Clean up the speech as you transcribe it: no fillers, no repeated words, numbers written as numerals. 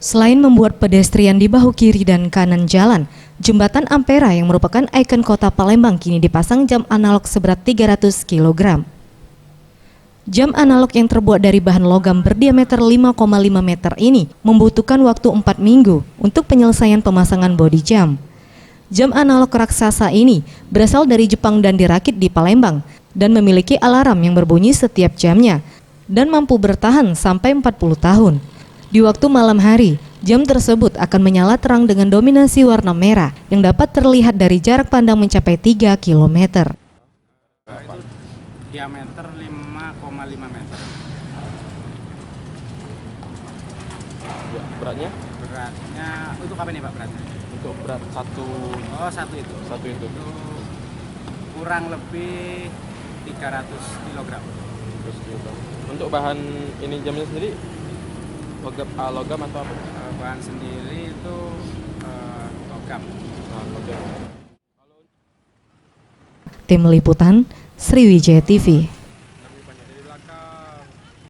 Selain membuat pedestrian di bahu kiri dan kanan jalan, jembatan Ampera yang merupakan ikon kota Palembang kini dipasang jam analog seberat 300 kg. Jam analog yang terbuat dari bahan logam berdiameter 5,5 meter ini membutuhkan waktu 4 minggu untuk penyelesaian pemasangan bodi jam. Jam analog raksasa ini berasal dari Jepang dan dirakit di Palembang dan memiliki alarm yang berbunyi setiap jamnya dan mampu bertahan sampai 40 tahun. Di waktu malam hari, jam tersebut akan menyala terang dengan dominasi warna merah yang dapat terlihat dari jarak pandang mencapai 3 km. Diameter 5,5 meter. Ya, beratnya? Beratnya, untuk apa nih Pak beratnya? Untuk berat satu. Oh, satu itu. Satu itu. Itu kurang lebih 300 kg. Terus gitu. Untuk bahan ini jamnya sendiri logam atau apa? Bahan sendiri itu logam. Logam. Tim Liputan, Sriwijaya TV.